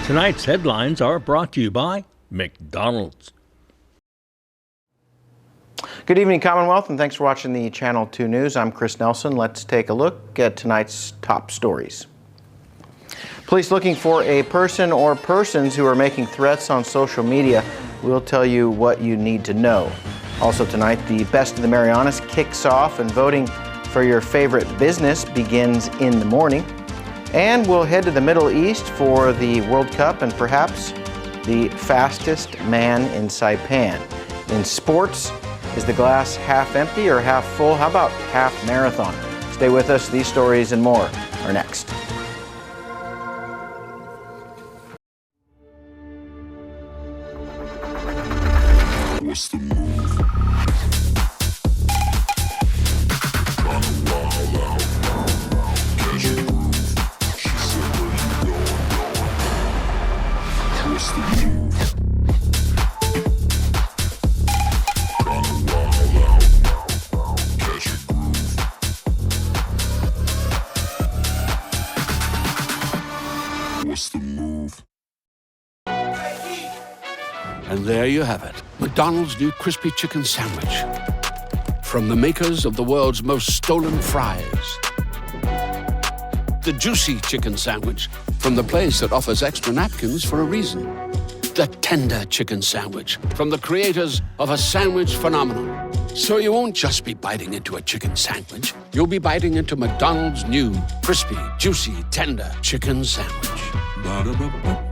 Tonight's headlines are brought to you by McDonald's. Good evening, Commonwealth, and thanks for watching the Channel 2 News. I'm Chris Nelson. Let's take a look at tonight's top stories. Police looking for a person or persons who are making threats on social media. We'll tell you what you need to know. Also tonight, the Best of the Marianas kicks off, and voting for your favorite business begins in the morning. And we'll head to the Middle East for the World Cup and perhaps the fastest man in Saipan. In sports, is the glass half empty or half full? How about half marathon? Stay with us. These stories and more are next. What's the move? And there you have it, McDonald's new crispy chicken sandwich. From the makers of the world's most stolen fries. The juicy chicken sandwich from the place that offers extra napkins for a reason. The tender chicken sandwich from the creators of a sandwich phenomenon. So you won't just be biting into a chicken sandwich, you'll be biting into McDonald's new crispy, juicy, tender chicken sandwich. Ba-da-ba-ba-ba.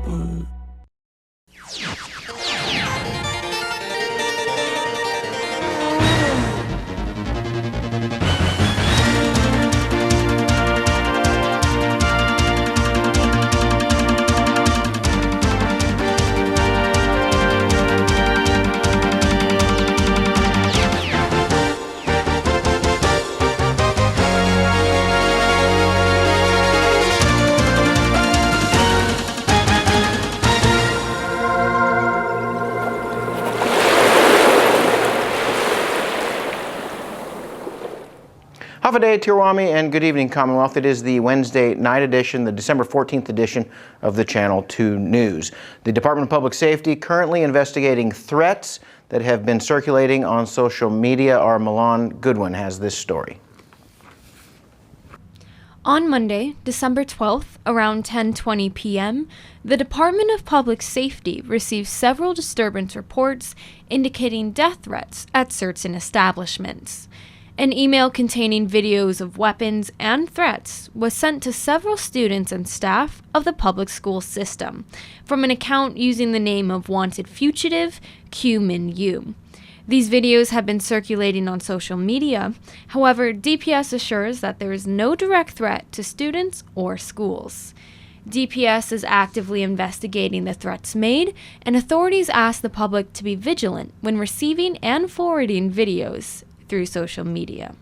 Havaday, Tirwami, and good evening, Commonwealth. It is the Wednesday night edition, the December 14th edition of the Channel 2 News. The Department of Public Safety currently investigating threats that have been circulating on social media. Our Milan Goodwin has this story. On Monday, December 12th, around 10:20 p.m., the Department of Public Safety received several disturbance reports indicating death threats at certain establishments. An email containing videos of weapons and threats was sent to several students and staff of the public school system from an account using the name of wanted fugitive Q Min Yu. These videos have been circulating on social media. However, DPS assures that there is no direct threat to students or schools. DPS is actively investigating the threats made, and authorities ask the public to be vigilant when receiving and forwarding videos through social media.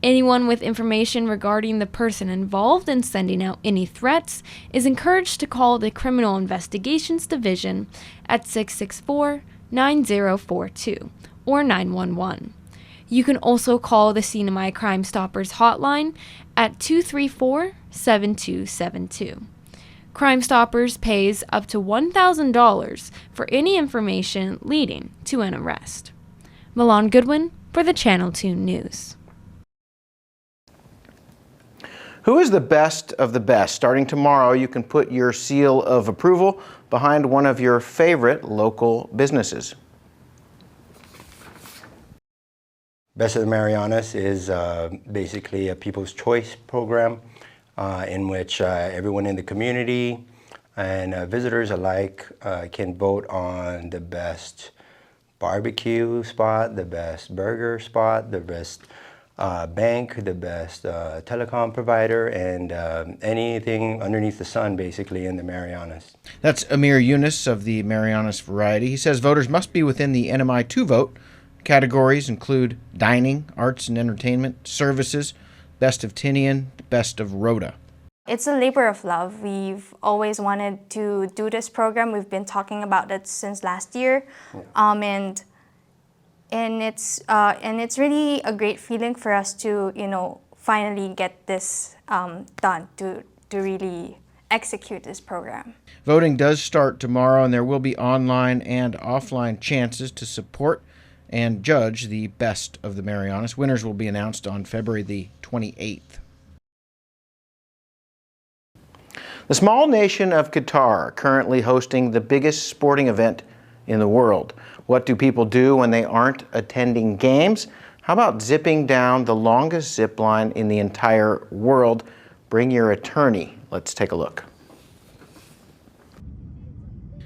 Anyone with information regarding the person involved in sending out any threats is encouraged to call the Criminal Investigations Division at 664-9042 or 911. You can also call the CNMI Crime Stoppers hotline at 234-7272. Crime Stoppers pays up to $1,000 for any information leading to an arrest. Milan Goodwin for the Channel 2 News. Who is the best of the best? Starting tomorrow, you can put your seal of approval behind one of your favorite local businesses. Best of the Marianas is basically a People's Choice program in which everyone in the community and visitors alike can vote on the best barbecue spot, the best burger spot, the best bank, the best telecom provider, and anything underneath the sun, basically, in the Marianas. That's Amir Yunus of the Marianas Variety. He says voters must be within the NMI 2 vote. Categories include dining, arts and entertainment, services, best of Tinian, best of Rhoda. It's a labor of love. We've always wanted to do this program. We've been talking about it since last year, and it's really a great feeling for us to finally get this done, to really execute this program. Voting does start tomorrow, and there will be online and offline chances to support and judge the best of the Marianas. Winners will be announced on February the 28th. The small nation of Qatar currently hosting the biggest sporting event in the world. What do people do when they aren't attending games? How about zipping down the longest zip line in the entire world? Bring your attorney. Let's take a look.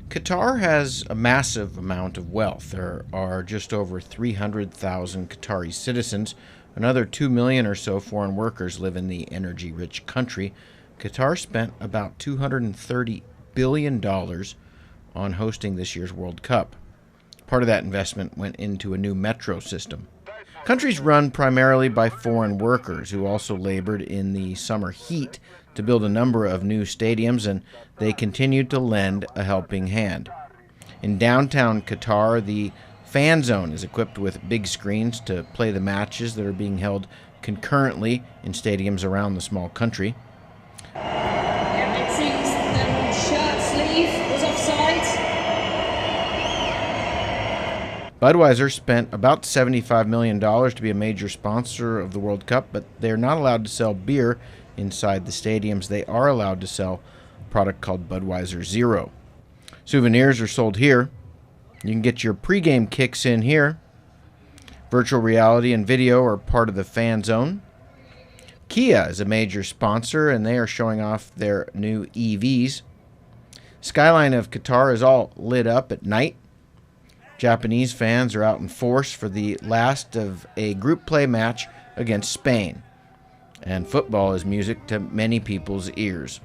Qatar has a massive amount of wealth. There are just over 300,000 Qatari citizens. Another 2 million or so foreign workers live in the energy-rich country. Qatar spent about $230 billion on hosting this year's World Cup. Part of that investment went into a new metro system. Countries run primarily by foreign workers who also labored in the summer heat to build a number of new stadiums, and they continued to lend a helping hand. In downtown Qatar, the fan zone is equipped with big screens to play the matches that are being held concurrently in stadiums around the small country. It seems the shirt sleeve was offside. Budweiser spent about $75 million to be a major sponsor of the World Cup, but they're not allowed to sell beer inside the stadiums. They are allowed to sell a product called Budweiser Zero. Souvenirs are sold here. You can get your pregame kicks in here. Virtual reality and video are part of the fan zone. Kia is a major sponsor, and they are showing off their new EVs. Skyline of Qatar is all lit up at night. Japanese fans are out in force for the last of a group play match against Spain. And football is music to many people's ears.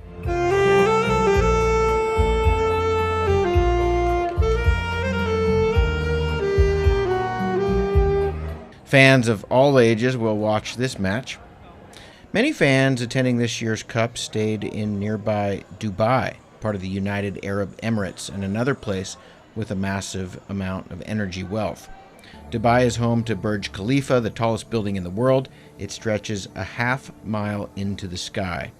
Fans of all ages will watch this match. Many fans attending this year's Cup stayed in nearby Dubai, part of the United Arab Emirates, and another place with a massive amount of energy wealth. Dubai is home to Burj Khalifa, the tallest building in the world. It stretches a half-mile into the sky.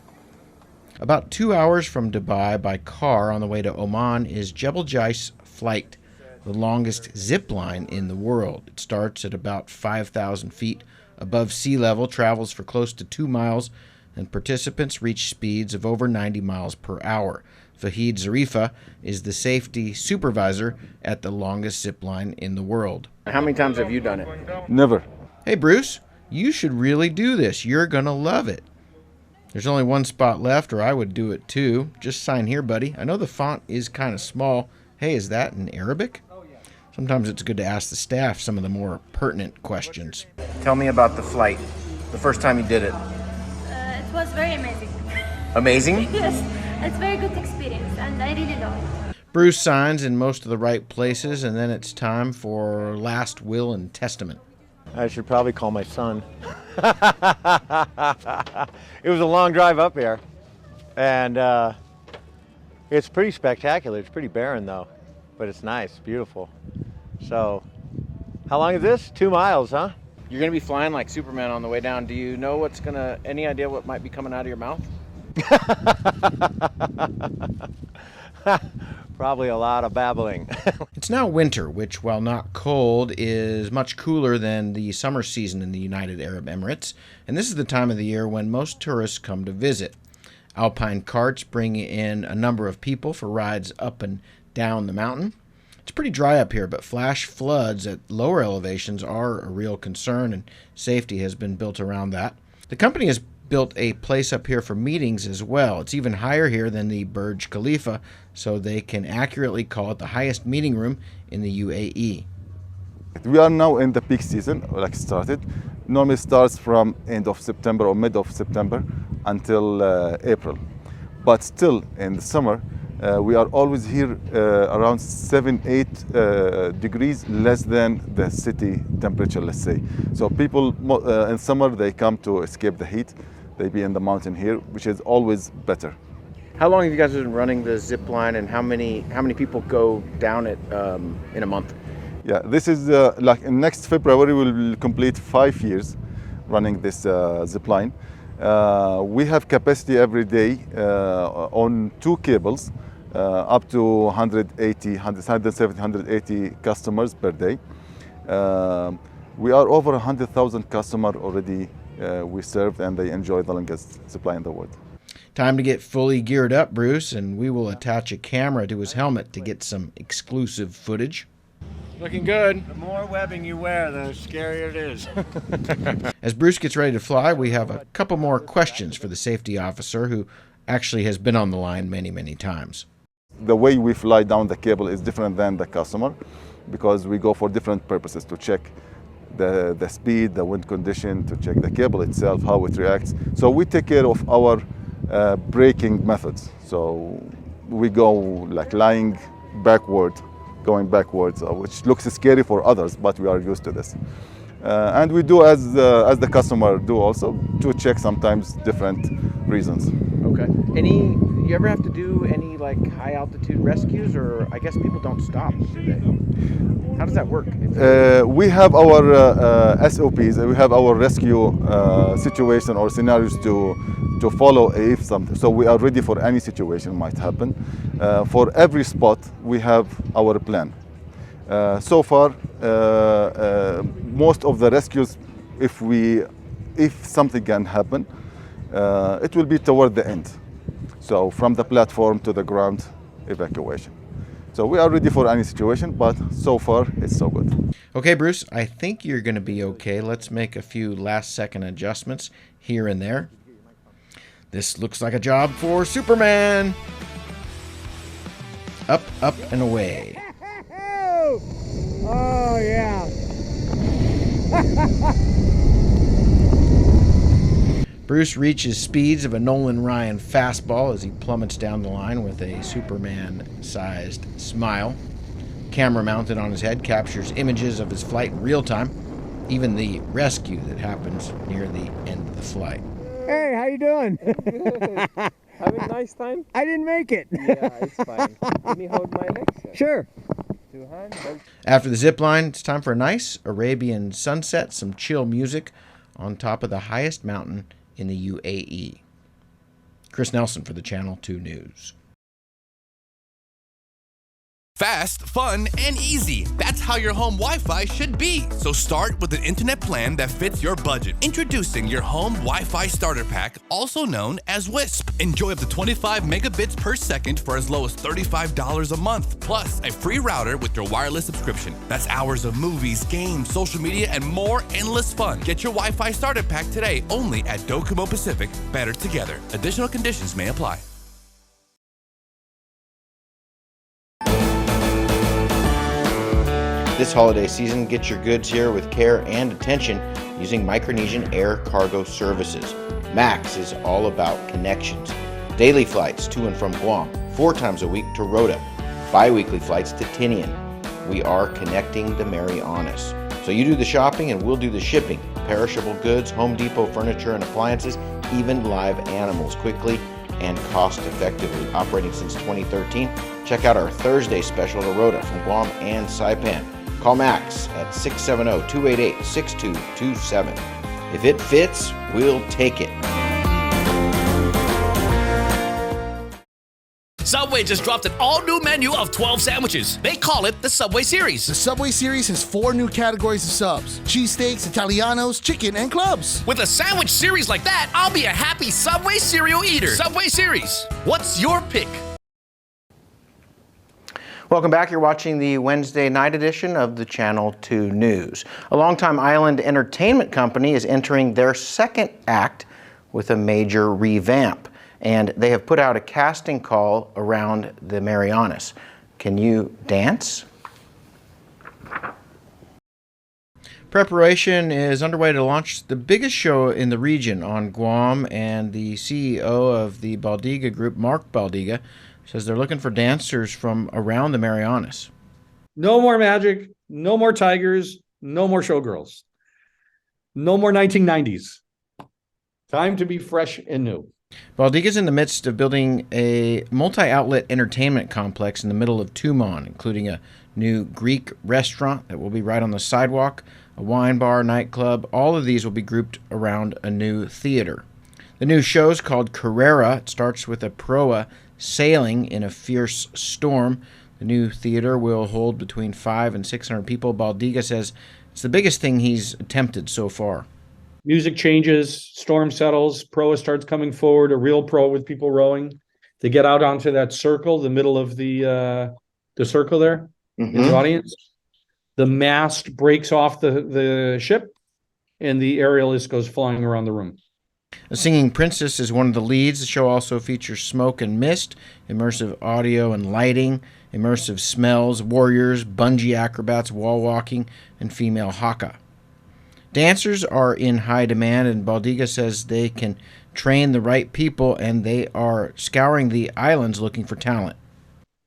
About 2 hours from Dubai by car on the way to Oman is Jebel Jais Flight, the longest zip line in the world. It starts at about 5,000 feet above sea level, travels for close to 2 miles, and participants reach speeds of over 90 miles per hour. Fahid Zarifa is the safety supervisor at the longest zip line in the world. How many times have you done it? Never. Hey, Bruce, you should really do this. You're going to love it. There's only one spot left, or I would do it too. Just sign here, buddy. I know the font is kind of small. Hey, is that in Arabic? Sometimes it's good to ask the staff some of the more pertinent questions. Tell me about the flight, the first time you did it. It was very amazing. Amazing? Yes, it's a very good experience, and I really love it. Bruce signs in most of the right places, and then it's time for last will and testament. I should probably call my son. It was a long drive up here, and it's pretty spectacular. It's pretty barren though, but it's nice, beautiful. So, how long is this? 2 miles, huh? You're going to be flying like Superman on the way down. Do you know any idea what might be coming out of your mouth? Probably a lot of babbling. It's now winter, which, while not cold, is much cooler than the summer season in the United Arab Emirates. And this is the time of the year when most tourists come to visit. Alpine carts bring in a number of people for rides up and down the mountain. It's pretty dry up here, but flash floods at lower elevations are a real concern, and safety has been built around that. The company has built a place up here for meetings as well. It's even higher here than the Burj Khalifa, so they can accurately call it the highest meeting room in the UAE. We are now in the peak season, like started. Normally starts from end of September or mid of September until April. But still in the summer, we are always here around 7-8 degrees less than the city temperature, let's say. So people in summer, they come to escape the heat. They be in the mountain here, which is always better. How long have you guys been running the zip line, and how many people go down it in a month? Yeah, this is like in next February we'll complete 5 years running this zip line. We have capacity every day on 2 cables, up to 170, 180 customers per day. We are over 100,000 customers already we served, and they enjoy the longest supply in the world. Time to get fully geared up, Bruce, and we will attach a camera to his helmet to get some exclusive footage. Looking good. The more webbing you wear, the scarier it is. As Bruce gets ready to fly, we have a couple more questions for the safety officer, who actually has been on the line many, many times. The way we fly down the cable is different than the customer, because we go for different purposes: to check the speed, the wind condition, to check the cable itself, how it reacts. So we take care of our braking methods. So we go like lying backward, going backwards, which looks scary for others, but we are used to this. And we do as the customer do also, to check sometimes different reasons. Okay. You ever have to do any like high altitude rescues, or I guess people don't stop, do they? How does that work? We have our SOPs. We have our rescue situation or scenarios to follow if something. So we are ready for any situation might happen. For every spot, we have our plan. So far, most of the rescues, if something can happen, it will be toward the end. So from the platform to the ground evacuation. So we are ready for any situation, but so far it's so good. Okay, Bruce, I think you're going to be okay. Let's make a few last-second adjustments here and there. This looks like a job for Superman. Up, up, and away. Oh, yeah. Bruce reaches speeds of a Nolan Ryan fastball as he plummets down the line with a Superman-sized smile. Camera mounted on his head captures images of his flight in real time, even the rescue that happens near the end of the flight. Hey, how you doing? Good. Having a nice time? I didn't make it. Yeah, it's fine. Let me hold my legs. Sure. 2 hands. After the zip line, it's time for a nice Arabian sunset, some chill music on top of the highest mountain in the UAE. Chris Nelson for the Channel 2 News. Fast, fun, and easy. That's how your home Wi-Fi should be. So start with an internet plan that fits your budget. Introducing your home Wi-Fi starter pack, also known as WISP. Enjoy up to 25 megabits per second for as low as $35 a month, plus a free router with your wireless subscription. That's hours of movies, games, social media, and more endless fun. Get your Wi-Fi starter pack today only at Docomo Pacific. Better together. Additional conditions may apply. This holiday season, get your goods here with care and attention using Micronesian Air Cargo Services. MAX is all about connections. Daily flights to and from Guam, 4 times a week to Rota, bi-weekly flights to Tinian. We are connecting the Marianas. So you do the shopping and we'll do the shipping. Perishable goods, Home Depot furniture and appliances, even live animals, quickly and cost-effectively. Operating since 2013. Check out our Thursday special to Rota from Guam and Saipan. Call Max at 670-288-6227. If it fits, we'll take it. Subway just dropped an all-new menu of 12 sandwiches. They call it the Subway Series. The Subway Series has 4 new categories of subs: cheesesteaks, Italianos, chicken, and clubs. With a sandwich series like that, I'll be a happy Subway cereal eater. Subway Series. What's your pick? Welcome back. You're watching the Wednesday night edition of the Channel 2 News. A longtime island entertainment company is entering their second act with a major revamp, and they have put out a casting call around the Marianas. Can you dance? Preparation is underway to launch the biggest show in the region on Guam, and the CEO of the Baldiga Group, Mark Baldiga, says they're looking for dancers from around the Marianas. No more magic, no more tigers, no more showgirls. No more 1990s. Time to be fresh and new. Baldiga's in the midst of building a multi-outlet entertainment complex in the middle of Tumon, including a new Greek restaurant that will be right on the sidewalk, a wine bar, nightclub. All of these will be grouped around a new theater. The new show's called Carrera. It starts with a proa sailing in a fierce storm. The new theater will hold between 500 and 600 people. Baldiga says it's the biggest thing he's attempted so far. Music changes, storm settles, proa starts coming forward, a real proa with people rowing. They get out onto that circle, the middle of the circle there in the audience. The mast breaks off the ship, and the aerialist goes flying around the room. A Singing Princess is one of the leads. The show also features smoke and mist, immersive audio and lighting, immersive smells, warriors, bungee acrobats, wall walking, and female haka. Dancers are in high demand, and Baldiga says they can train the right people, and they are scouring the islands looking for talent.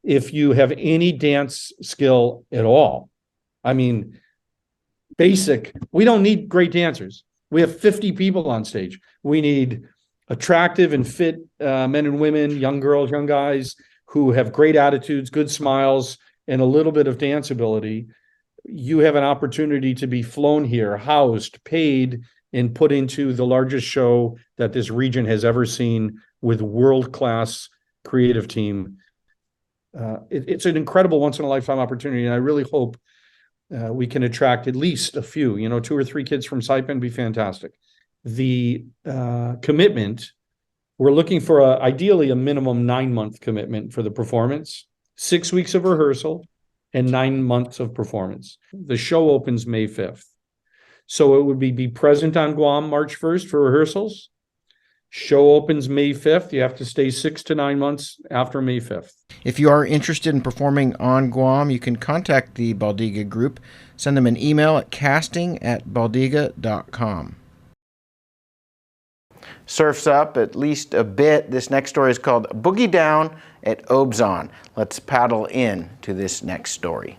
If you have any dance skill at all, I mean, basic, we don't need great dancers. We have 50 people on stage. We need attractive and fit men and women, young girls, young guys who have great attitudes, good smiles, and a little bit of dance ability. You have an opportunity to be flown here, housed, paid, and put into the largest show that this region has ever seen with world-class creative team. It's an incredible once-in-a-lifetime opportunity, and I really hope we can attract at least a few, 2 or 3 kids from Saipan would be fantastic. The commitment, we're looking for ideally a minimum 9-month commitment for the performance, 6 weeks of rehearsal, and 9 months of performance. The show opens May 5th. So it would be present on Guam March 1st for rehearsals. Show opens May 5th. You have to stay 6 to 9 months after May 5th. If you are interested in performing on Guam, you can contact the Baldiga Group. Send them an email at casting@baldiga.com. Surf's up at least a bit. This next story is called Boogie Down at Obzon. Let's paddle in to this next story.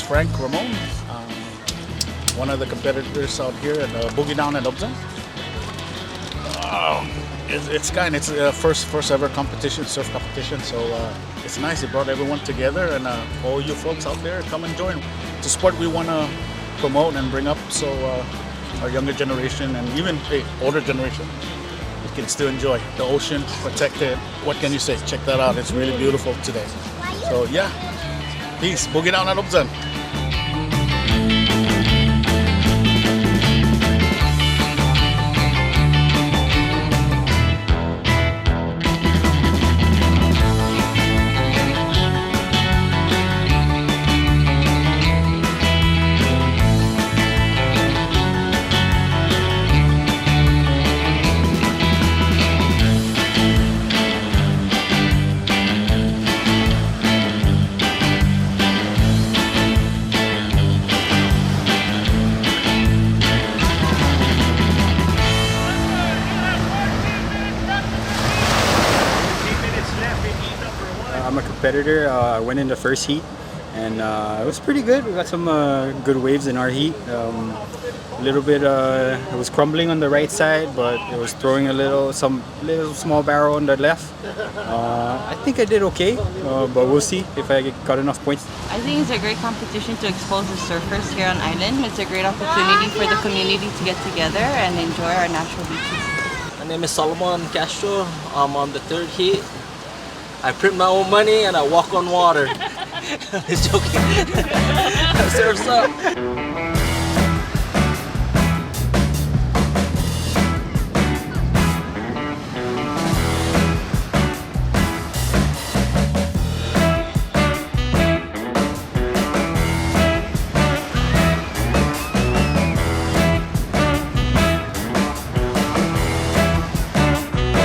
Frank Ramon, one of the competitors out here at Boogie Down at Obzon. It's first ever competition, surf competition, so it's nice. It brought everyone together, and all you folks out there, come and join. It's a sport we want to promote and bring up, so our younger generation and even older generation can still enjoy the ocean, protect it. What can you say? Check that out. It's really beautiful today. So yeah, peace. Boogie Down at Obzon. I'm a competitor. I went in the first heat, and it was pretty good. We got some good waves in our heat. A little bit, it was crumbling on the right side, but it was throwing some little small barrel on the left. I think I did okay, but we'll see if I got enough points. I think it's a great competition to expose the surfers here on island. It's a great opportunity for the community to get together and enjoy our natural beaches. My name is Solomon Castro. I'm on the third heat. I print my own money and I walk on water. It's joking. Surf's up.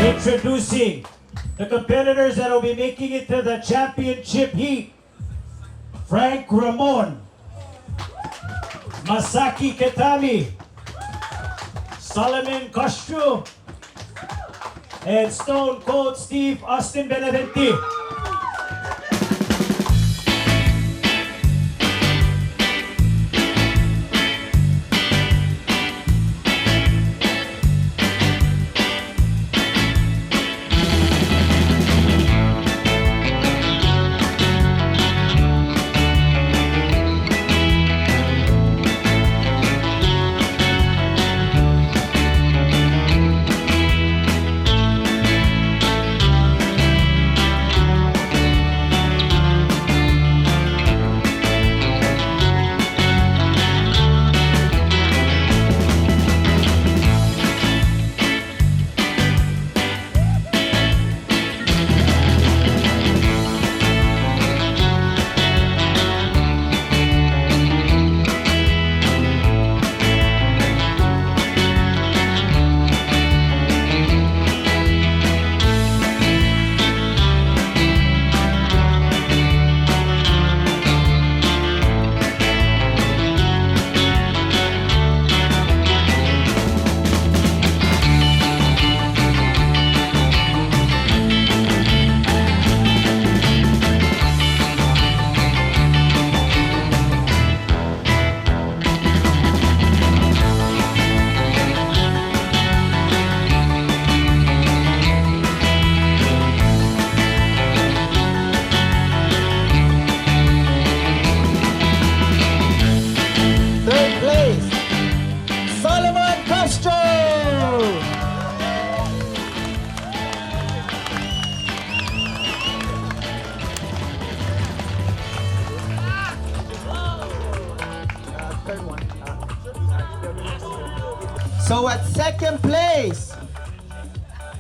Introducing The competitors that will be making it to the championship heat: Frank Ramon, Masaki Kitami, Solomon Kostru, and Stone Cold Steve Austin Benavente. So at second place,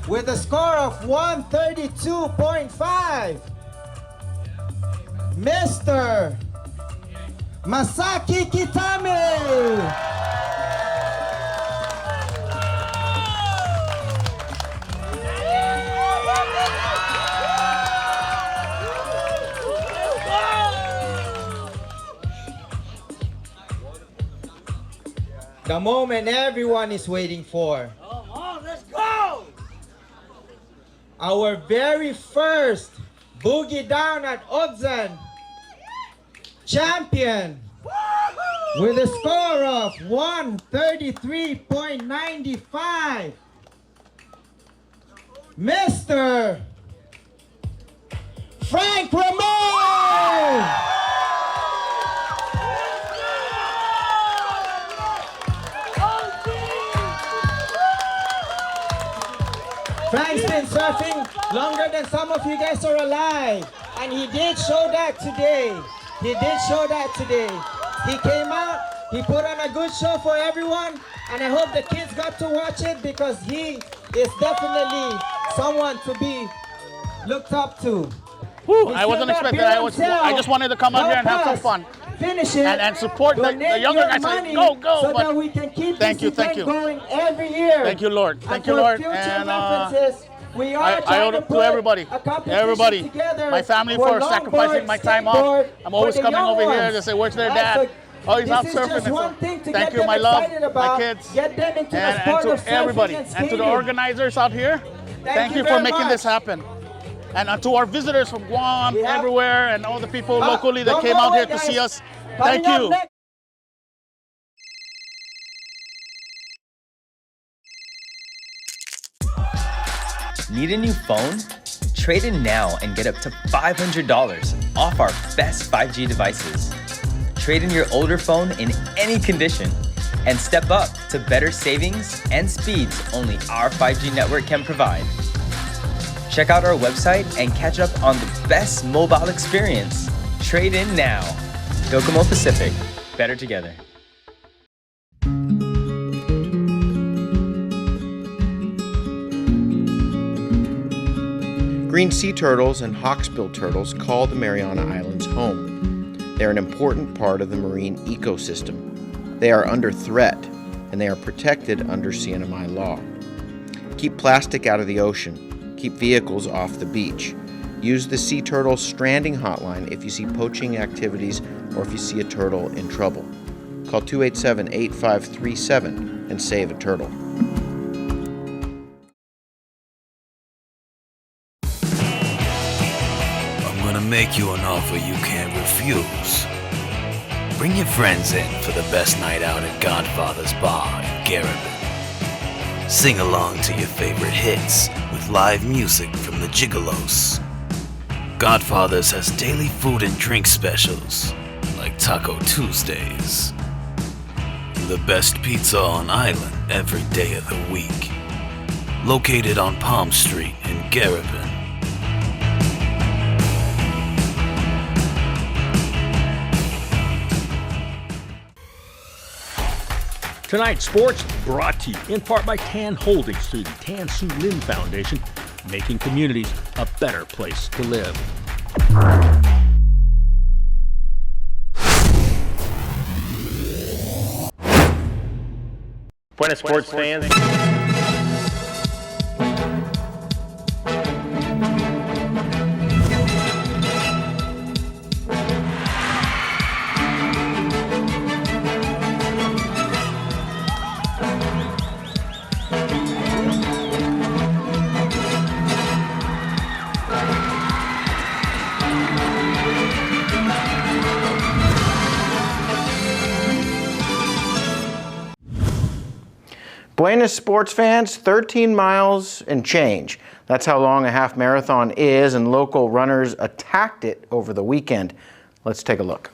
with a score of 132.5, Mr. Masaki Kitami. The moment everyone is waiting for. Come on, let's go! Our very first Boogie Down at Odzan champion with a score of 133.95, Mr. Frank Ramon! Frank's been surfing longer than some of you guys are alive, and he did show that today. He came out, he put on a good show for everyone, and I hope the kids got to watch it because he is definitely someone to be looked up to. Whew, I wasn't expecting that. I just wanted to come out here and have some fun. Finish it and support the younger guys. Go, go! So that we can keep this event going every year. Thank you, Lord. Thank you, Lord. And we are I owe it to everybody, my family for sacrificing my time off. I'm always coming over here to say, where's their dad? Oh, he's out surfing. Thank you, my love, my kids, and to everybody, and to the organizers out here. Thank you for making this happen. And to our visitors from Guam, everywhere, and all the people locally that came out here to see us. Thank you. Need a new phone? Trade in now and get up to $500 off our best 5G devices. Trade in your older phone in any condition and step up to better savings and speeds only our 5G network can provide. Check out our website and catch up on the best mobile experience. Trade in now. Docomo Pacific, better together. Green sea turtles and hawksbill turtles call the Mariana Islands home. They're an important part of the marine ecosystem. They are under threat, and they are protected under CNMI law. Keep plastic out of the ocean. Keep vehicles off the beach. Use the Sea Turtle Stranding Hotline if you see poaching activities or if you see a turtle in trouble. Call 287-8537 and save a turtle. I'm gonna make you an offer you can't refuse. Bring your friends in for the best night out at Godfather's Bar in Garabin. Sing along to your favorite hits with live music from the Gigolos. Godfather's has daily food and drink specials, like Taco Tuesdays. The best pizza on island every day of the week. Located on Palm Street in Garabin. Tonight's sports brought to you in part by Tan Holdings through the Tan Su Lin Foundation, making communities a better place to live. Buenas sports fans. Buenas sports fans, 13 miles and change. That's how long a half marathon is, and local runners attacked it over the weekend. Let's take a look.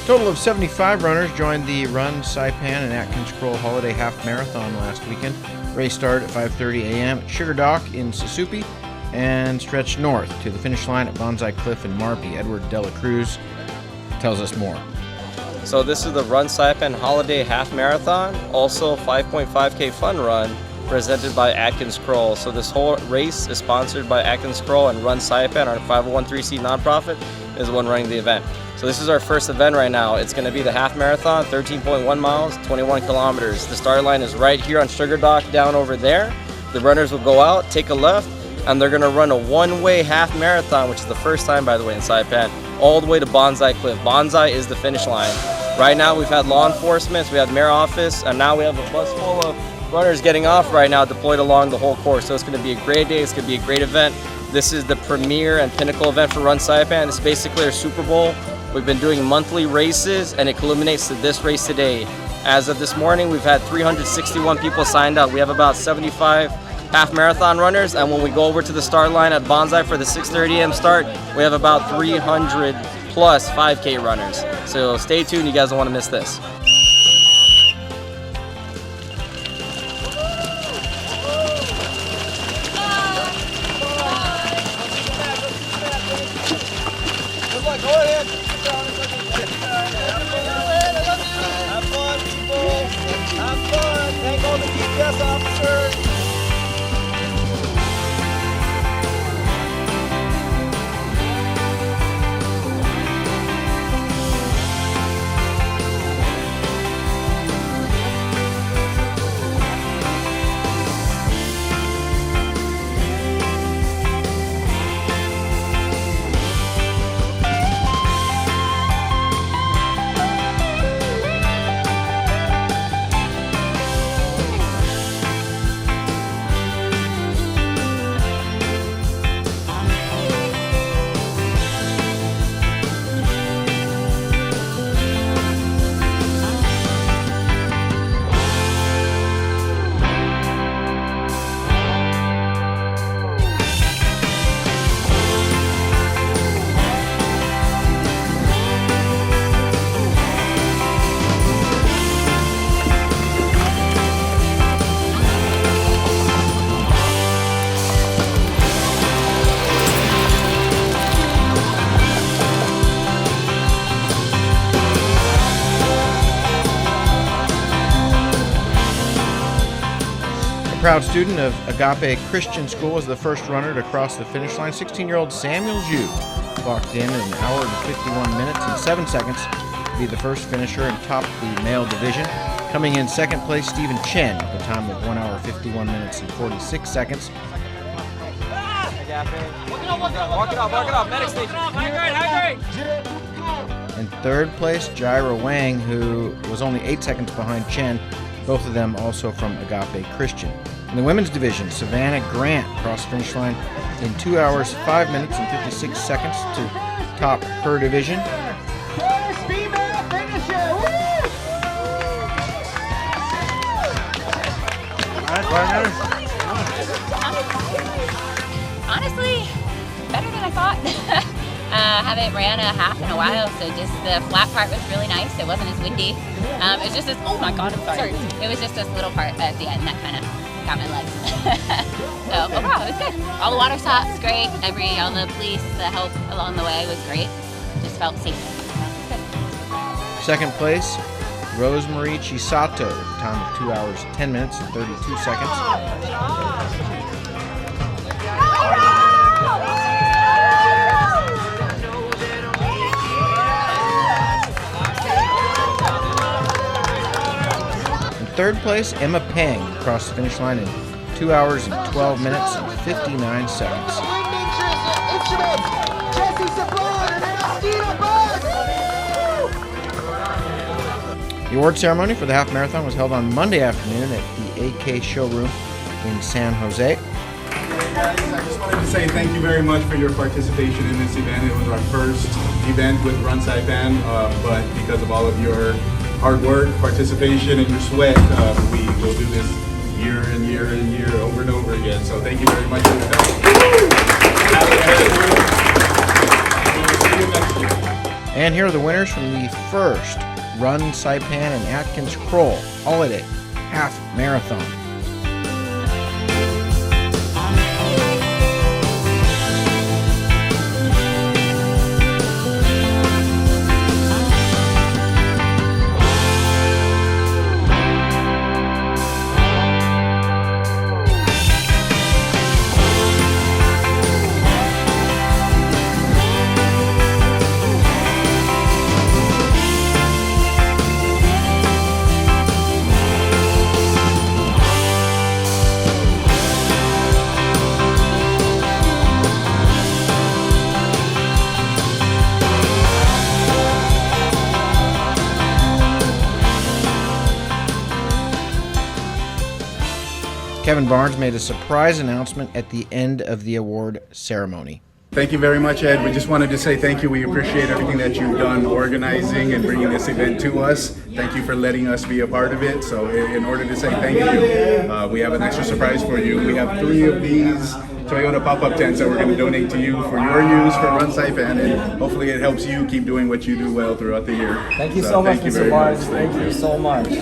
Total of 75 runners joined the Run Saipan and Atkins Kroll Holiday Half Marathon last weekend. Race started at 5:30 a.m. at Sugar Dock in Susupe and stretched north to the finish line at Bonsai Cliff in Marpy. Edward Dela Cruz tells us more. So this is the Run Saipan Holiday Half Marathon, also 5.5K fun run presented by Atkins Kroll. So this whole race is sponsored by Atkins Kroll, and Run Saipan, our 501(c) nonprofit, is the one running the event. So this is our first event right now. It's going to be the half marathon, 13.1 miles, 21 kilometers. The start line is right here on Sugar Dock down over there. The runners will go out, take a left, and they're going to run a one-way half marathon, which is the first time, by the way, in Saipan, all the way to Bonsai Cliff. Bonsai is the finish line. Right now, we've had law enforcement, we had mayor office, and now we have a bus full of runners getting off right now, deployed along the whole course. So it's going to be a great day. It's going to be a great event. This is the premier and pinnacle event for Run Saipan. It's basically our Super Bowl. We've been doing monthly races, and it culminates to this race today. As of this morning, we've had 361 people signed up. We have about 75 half marathon runners, and when we go over to the start line at Bonsai for the 6:30 a.m. start, we have about 300 plus 5K runners. So stay tuned, you guys don't want to miss this. Good luck, go ahead. Have fun, people. Have fun. Thank all the GPS officers. Proud student of Agape Christian School was the first runner to cross the finish line. 16-year-old Samuel Zhu clocked in 1 hour and 51 minutes and 7 seconds to be the first finisher and top the male division. Coming in second place, Stephen Chen with a time of 1 hour, 51 minutes, and 46 seconds. Walk it off. Medic station. Hydrate. In third place, Jaira Wang, who was only 8 seconds behind Chen, both of them also from Agape Christian. In the women's division, Savannah Grant crossed the finish line in 2 hours, 5 minutes, and 56 seconds to top her division. First female finisher. All right, partners. Honestly, better than I thought. Haven't ran a half in a while, so just the flat part was really nice. It wasn't as windy. It was just this, oh my God, I'm sorry. It was just this little part at the end that kind of got my legs. So overall, it was good. All the water stops, great. All the police, the help along the way was great. Just felt safe. Second place, Rosemarie Chisato, with a time of 2 hours, 10 minutes, and 32 seconds. In third place, Emma Peng crossed the finish line in 2 hours and 12 minutes and 59 seconds. The award ceremony for the half marathon was held on Monday afternoon at the AK showroom in San Jose. Guys, I just wanted to say thank you very much for your participation in this event. It was our first event with Run Saipan, but because of all of your hard work, participation, and your sweat, we will do this year and year and year over and over again. So thank you very much for your help. And here are the winners from the first Run Saipan and Atkins Kroll Holiday Half Marathon. Kevin Barnes made a surprise announcement at the end of the award ceremony. Thank you very much, Ed. We just wanted to say thank you. We appreciate everything that you've done organizing and bringing this event to us. Thank you for letting us be a part of it. So in order to say thank you, we have an extra surprise for you. We have 3 of these Toyota pop-up tents that we're going to donate to you for your use for Run Saipan, and hopefully it helps you keep doing what you do well throughout the year. Thank you so much, Mr. Barnes. Thank you so much.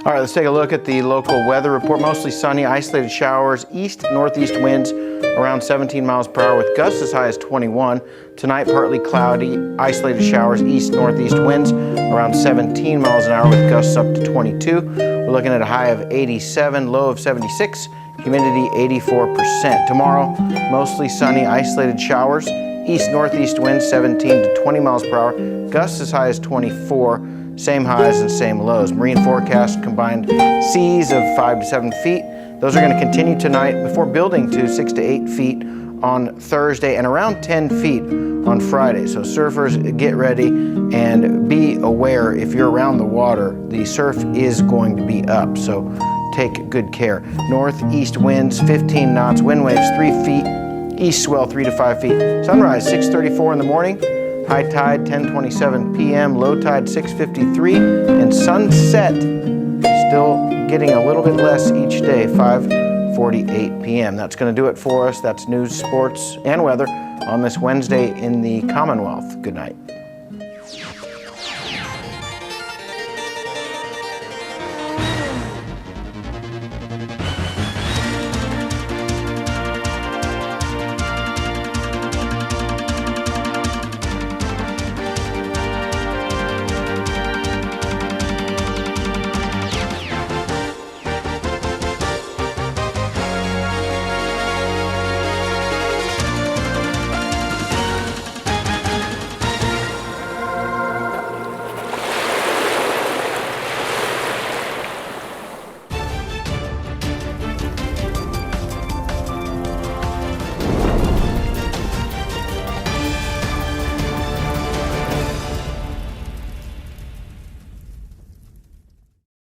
All right, let's take a look at the local weather report. Mostly sunny, isolated showers, east-northeast winds around 17 miles per hour with gusts as high as 21. Tonight, partly cloudy, isolated showers, east-northeast winds around 17 miles an hour with gusts up to 22. We're looking at a high of 87, low of 76, humidity 84%. Tomorrow, mostly sunny, isolated showers, east-northeast winds 17 to 20 miles per hour, gusts as high as 24. Same highs and same lows. Marine forecast combined seas of 5 to 7 feet. Those are going to continue tonight before building to 6 to 8 feet on Thursday and around 10 feet on Friday. So surfers, get ready and be aware if you're around the water, the surf is going to be up. So take good care. Northeast winds 15 knots, wind waves 3 feet. East swell 3 to 5 feet. Sunrise 6:34 in the morning. High tide 10:27 p.m. Low tide 6:53. And sunset still getting a little bit less each day, 5:48 p.m. That's going to do it for us. That's news, sports, and weather on this Wednesday in the Commonwealth. Good night.